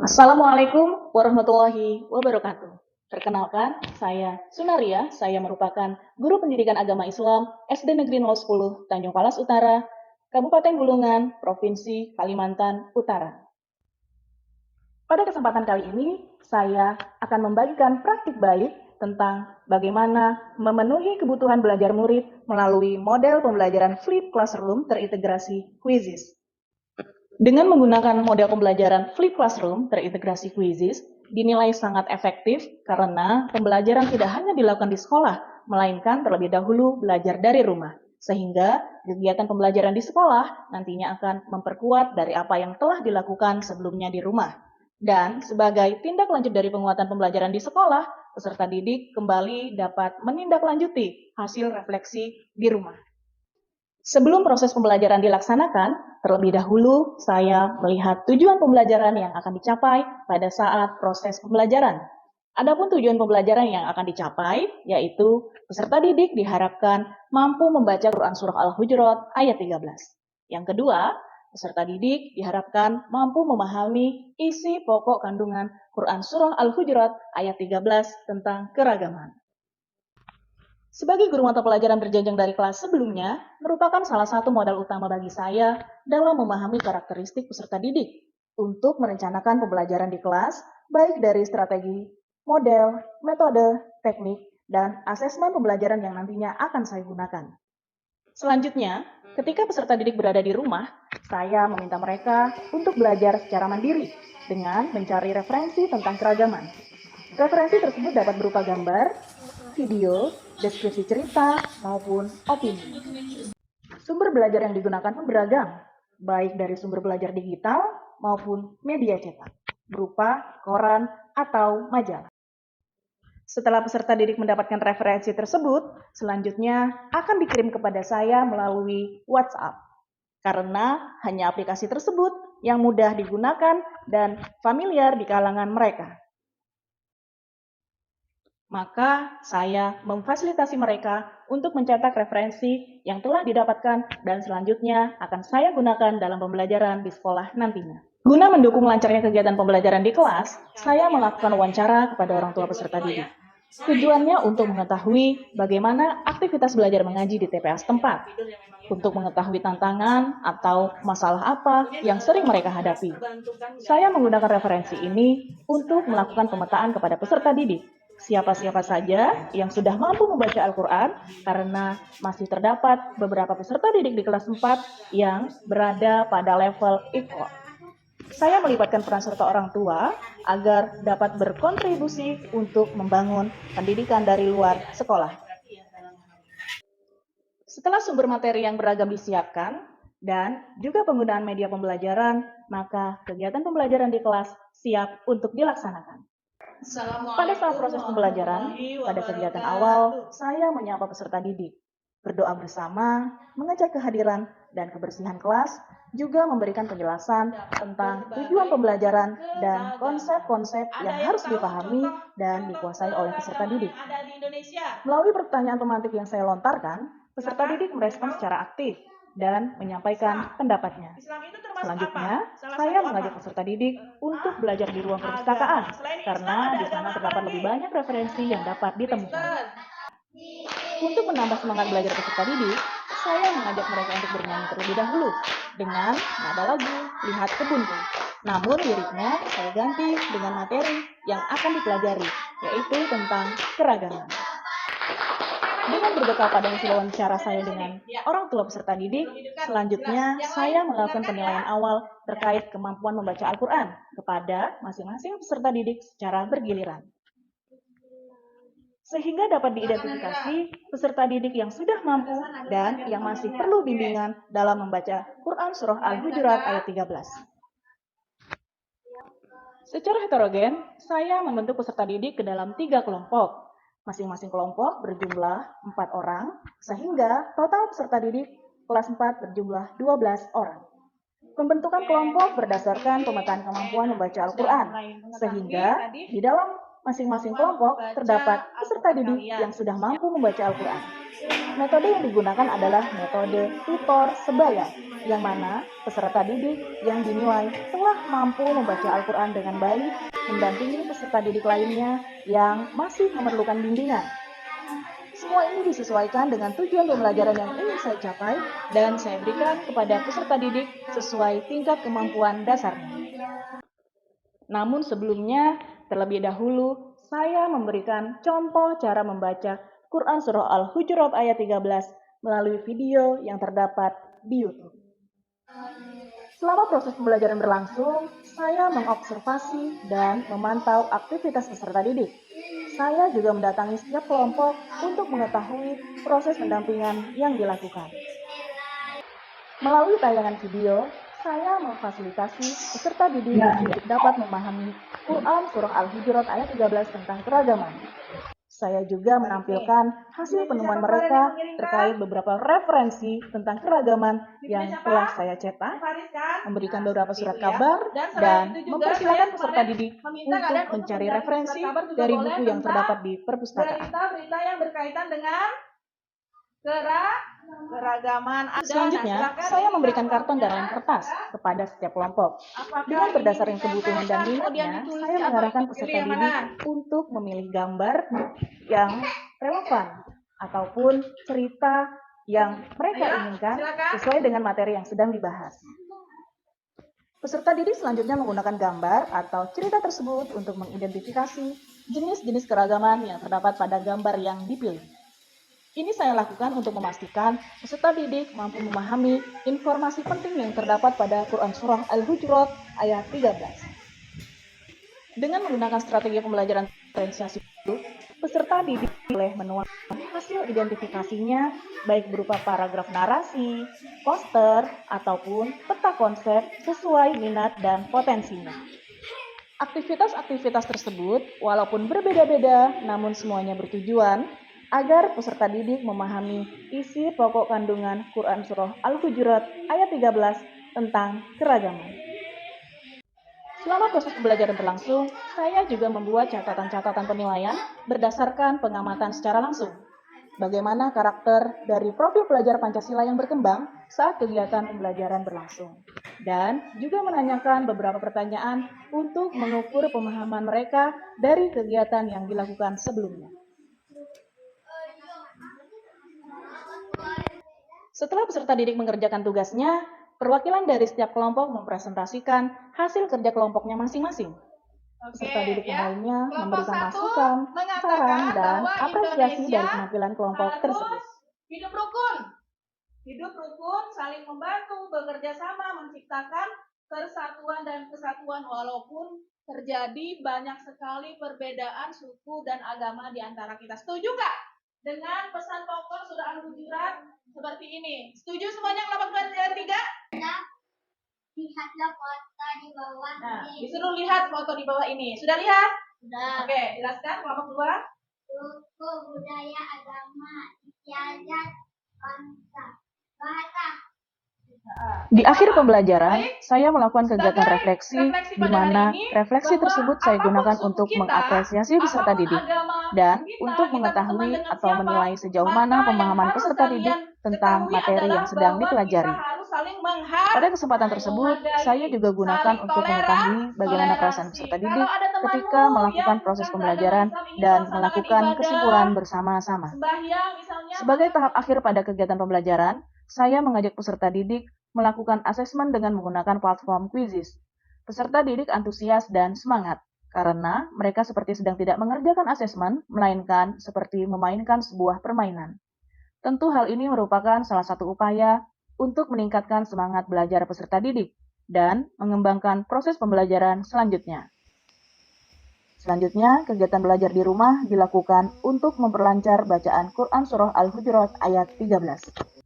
Assalamualaikum warahmatullahi wabarakatuh. Perkenalkan, saya Sunaria. Saya merupakan guru pendidikan agama Islam SD Negeri 010 Tanjung Palas Utara, Kabupaten Bulungan, Provinsi Kalimantan Utara. Pada kesempatan kali ini, saya akan membagikan praktik baik tentang bagaimana memenuhi kebutuhan belajar murid melalui model pembelajaran Flip Classroom terintegrasi Quizzes. Dengan menggunakan model pembelajaran Flip Classroom terintegrasi Quizzes, dinilai sangat efektif karena pembelajaran tidak hanya dilakukan di sekolah, melainkan terlebih dahulu belajar dari rumah. Sehingga kegiatan pembelajaran di sekolah nantinya akan memperkuat dari apa yang telah dilakukan sebelumnya di rumah. Dan sebagai tindak lanjut dari penguatan pembelajaran di sekolah, peserta didik kembali dapat menindaklanjuti hasil refleksi di rumah. Sebelum proses pembelajaran dilaksanakan, terlebih dahulu saya melihat tujuan pembelajaran yang akan dicapai pada saat proses pembelajaran. Adapun tujuan pembelajaran yang akan dicapai, yaitu peserta didik diharapkan mampu membaca Quran Surah Al-Hujurat ayat 13. Yang kedua, peserta didik diharapkan mampu memahami isi pokok kandungan Quran Surah Al-Hujurat ayat 13 tentang keragaman. Sebagai guru mata pelajaran berjenjang dari kelas sebelumnya, merupakan salah satu modal utama bagi saya dalam memahami karakteristik peserta didik untuk merencanakan pembelajaran di kelas, baik dari strategi, model, metode, teknik, dan asesmen pembelajaran yang nantinya akan saya gunakan. Selanjutnya, ketika peserta didik berada di rumah, saya meminta mereka untuk belajar secara mandiri dengan mencari referensi tentang keragaman. Referensi tersebut dapat berupa gambar, video, deskripsi cerita, maupun opini. Sumber belajar yang digunakan pun beragam, baik dari sumber belajar digital maupun media cetak, berupa koran atau majalah. Setelah peserta didik mendapatkan referensi tersebut, selanjutnya akan dikirim kepada saya melalui WhatsApp. Karena hanya aplikasi tersebut yang mudah digunakan dan familiar di kalangan mereka. Maka saya memfasilitasi mereka untuk mencetak referensi yang telah didapatkan dan selanjutnya akan saya gunakan dalam pembelajaran di sekolah nantinya. Guna mendukung lancarnya kegiatan pembelajaran di kelas, saya melakukan wawancara kepada orang tua peserta didik. Tujuannya untuk mengetahui bagaimana aktivitas belajar mengaji di TPA setempat, untuk mengetahui tantangan atau masalah apa yang sering mereka hadapi. Saya menggunakan referensi ini untuk melakukan pemetaan kepada peserta didik. Siapa-siapa saja yang sudah mampu membaca Al-Quran karena masih terdapat beberapa peserta didik di kelas 4 yang berada pada level Iqra. Saya melibatkan peran serta orang tua agar dapat berkontribusi untuk membangun pendidikan dari luar sekolah. Setelah sumber materi yang beragam disiapkan dan juga penggunaan media pembelajaran, maka kegiatan pembelajaran di kelas siap untuk dilaksanakan. Pada saat proses pembelajaran, pada kegiatan awal, saya menyapa peserta didik, berdoa bersama, mengecek kehadiran dan kebersihan kelas, juga memberikan penjelasan tentang tujuan pembelajaran dan konsep-konsep yang harus dipahami dan dikuasai oleh peserta didik. Melalui pertanyaan pemantik yang saya lontarkan, peserta didik merespon secara aktif dan menyampaikan pendapatnya. Selanjutnya, saya mengajak peserta didik untuk belajar di ruang perpustakaan, karena di sana terdapat lebih banyak referensi yang dapat ditemukan. Untuk menambah semangat belajar peserta didik, saya mengajak mereka untuk bernyanyi terlebih dahulu dengan nada lagu Lihat Kebunku. Namun liriknya saya ganti dengan materi yang akan dipelajari, yaitu tentang keragaman. Dengan berbekal pada hasil wawancara saya dengan orang tua peserta didik, selanjutnya saya melakukan penilaian awal terkait kemampuan membaca Al-Quran kepada masing-masing peserta didik secara bergiliran. Sehingga dapat diidentifikasi peserta didik yang sudah mampu dan yang masih perlu bimbingan dalam membaca Quran Surah Al-Hujurat ayat 13. Secara heterogen, saya membentuk peserta didik ke dalam 3 kelompok. Masing-masing kelompok berjumlah 4 orang, sehingga total peserta didik kelas 4 berjumlah 12 orang. Pembentukan kelompok berdasarkan pemetaan kemampuan membaca Al-Quran, sehingga di dalam masing-masing kelompok terdapat peserta didik yang sudah mampu membaca Al-Quran. Metode yang digunakan adalah metode tutor sebaya, yang mana peserta didik yang dinilai telah mampu membaca Al-Quran dengan baik mendampingi peserta didik lainnya yang masih memerlukan bimbingan. Semua ini disesuaikan dengan tujuan pembelajaran yang ingin saya capai dan saya berikan kepada peserta didik sesuai tingkat kemampuan dasarnya. Namun sebelumnya, terlebih dahulu, saya memberikan contoh cara membaca Quran Surah Al-Hujurat ayat 13 melalui video yang terdapat di YouTube. Selama proses pembelajaran berlangsung, saya mengobservasi dan memantau aktivitas peserta didik. Saya juga mendatangi setiap kelompok untuk mengetahui proses pendampingan yang dilakukan. Melalui tayangan video, saya memfasilitasi peserta didik untuk dapat memahami Quran Surah Al-Hujurat ayat 13 tentang keragaman. Saya juga menampilkan hasil penemuan mereka terkait beberapa referensi tentang keragaman yang telah saya cetak, memberikan beberapa surat kabar, dan mempersilakan peserta didik untuk mencari referensi dari buku yang terdapat di perpustakaan. Berita-berita yang berkaitan dengan keragaman. Selanjutnya, saya memberikan karton dan lem kertas kepada setiap kelompok. Dengan berdasarkan kebutuhan dan minatnya, saya mengarahkan peserta didik untuk memilih gambar yang relevan ataupun cerita yang mereka inginkan sesuai dengan materi yang sedang dibahas. Peserta didik selanjutnya menggunakan gambar atau cerita tersebut untuk mengidentifikasi jenis-jenis keragaman yang terdapat pada gambar yang dipilih. Ini saya lakukan untuk memastikan peserta didik mampu memahami informasi penting yang terdapat pada Quran Surah Al-Hujurat ayat 13. Dengan menggunakan strategi pembelajaran diferensiasi itu, peserta didik boleh menuangkan hasil identifikasinya baik berupa paragraf narasi, poster, ataupun peta konsep sesuai minat dan potensinya. Aktivitas-aktivitas tersebut walaupun berbeda-beda namun semuanya bertujuan agar peserta didik memahami isi pokok kandungan Quran Surah Al-Hujurat ayat 13 tentang keragaman. Selama proses pembelajaran berlangsung, saya juga membuat catatan-catatan penilaian berdasarkan pengamatan secara langsung. Bagaimana karakter dari profil pelajar Pancasila yang berkembang saat kegiatan pembelajaran berlangsung. Dan juga menanyakan beberapa pertanyaan untuk mengukur pemahaman mereka dari kegiatan yang dilakukan sebelumnya. Setelah peserta didik mengerjakan tugasnya, perwakilan dari setiap kelompok mempresentasikan hasil kerja kelompoknya masing-masing. Peserta didik yang lainnya memberikan masukan, saran, dan apresiasi dari penampilan kelompok tersebut. Hidup rukun, saling membantu, bekerja sama, menciptakan persatuan dan kesatuan walaupun terjadi banyak sekali perbedaan suku dan agama di antara kita. Setuju nggak dengan pesan pokok Surah Al-Hujurat seperti ini? Setuju semuanya kelompok 3? Lihatlah foto di bawah ini. Disuruh lihat foto di bawah ini. Sudah lihat? Sudah. Oke, jelaskan kelompok 2. Suku, budaya, agama, istiadat, bangsa, bahasa. Di akhir pembelajaran, saya melakukan kegiatan refleksi, di mana refleksi tersebut saya gunakan untuk mengapresiasi peserta didik dan untuk mengetahui atau menilai sejauh mana pemahaman peserta didik tentang materi yang sedang dipelajari. Pada kesempatan tersebut, saya juga gunakan untuk mengetahui bagaimana perasaan peserta didik ketika melakukan proses pembelajaran dan melakukan kesimpulan bersama-sama. Sebagai tahap akhir pada kegiatan pembelajaran, saya mengajak peserta didik melakukan asesmen dengan menggunakan platform Quizizz. Peserta didik antusias dan semangat, karena mereka seperti sedang tidak mengerjakan asesmen, melainkan seperti memainkan sebuah permainan. Tentu hal ini merupakan salah satu upaya untuk meningkatkan semangat belajar peserta didik dan mengembangkan proses pembelajaran selanjutnya. Selanjutnya, kegiatan belajar di rumah dilakukan untuk memperlancar bacaan Quran Surah Al-Hujurat ayat 13.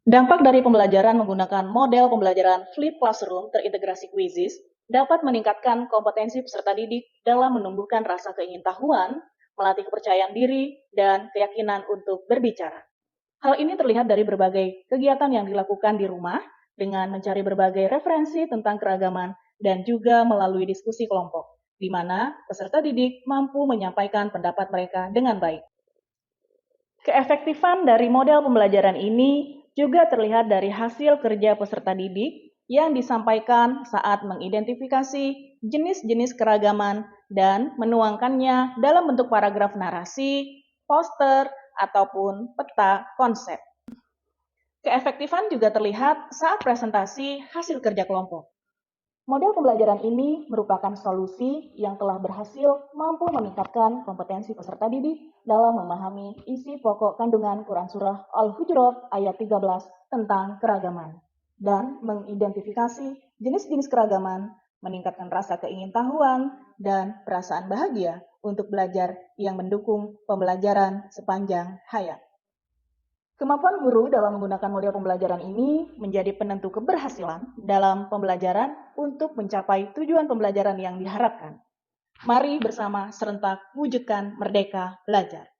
Dampak dari pembelajaran menggunakan model pembelajaran Flip Classroom terintegrasi Quizizz dapat meningkatkan kompetensi peserta didik dalam menumbuhkan rasa keingintahuan, melatih kepercayaan diri, dan keyakinan untuk berbicara. Hal ini terlihat dari berbagai kegiatan yang dilakukan di rumah dengan mencari berbagai referensi tentang keragaman dan juga melalui diskusi kelompok, di mana peserta didik mampu menyampaikan pendapat mereka dengan baik. Keefektifan dari model pembelajaran ini juga terlihat dari hasil kerja peserta didik yang disampaikan saat mengidentifikasi jenis-jenis keragaman dan menuangkannya dalam bentuk paragraf narasi, poster, ataupun peta konsep. Keefektifan juga terlihat saat presentasi hasil kerja kelompok. Model pembelajaran ini merupakan solusi yang telah berhasil mampu meningkatkan kompetensi peserta didik dalam memahami isi pokok kandungan Quran Surah Al-Hujurat ayat 13 tentang keragaman dan mengidentifikasi jenis-jenis keragaman, meningkatkan rasa keingintahuan dan perasaan bahagia untuk belajar yang mendukung pembelajaran sepanjang hayat. Kemampuan guru dalam menggunakan model pembelajaran ini menjadi penentu keberhasilan dalam pembelajaran untuk mencapai tujuan pembelajaran yang diharapkan. Mari bersama serentak wujudkan Merdeka Belajar.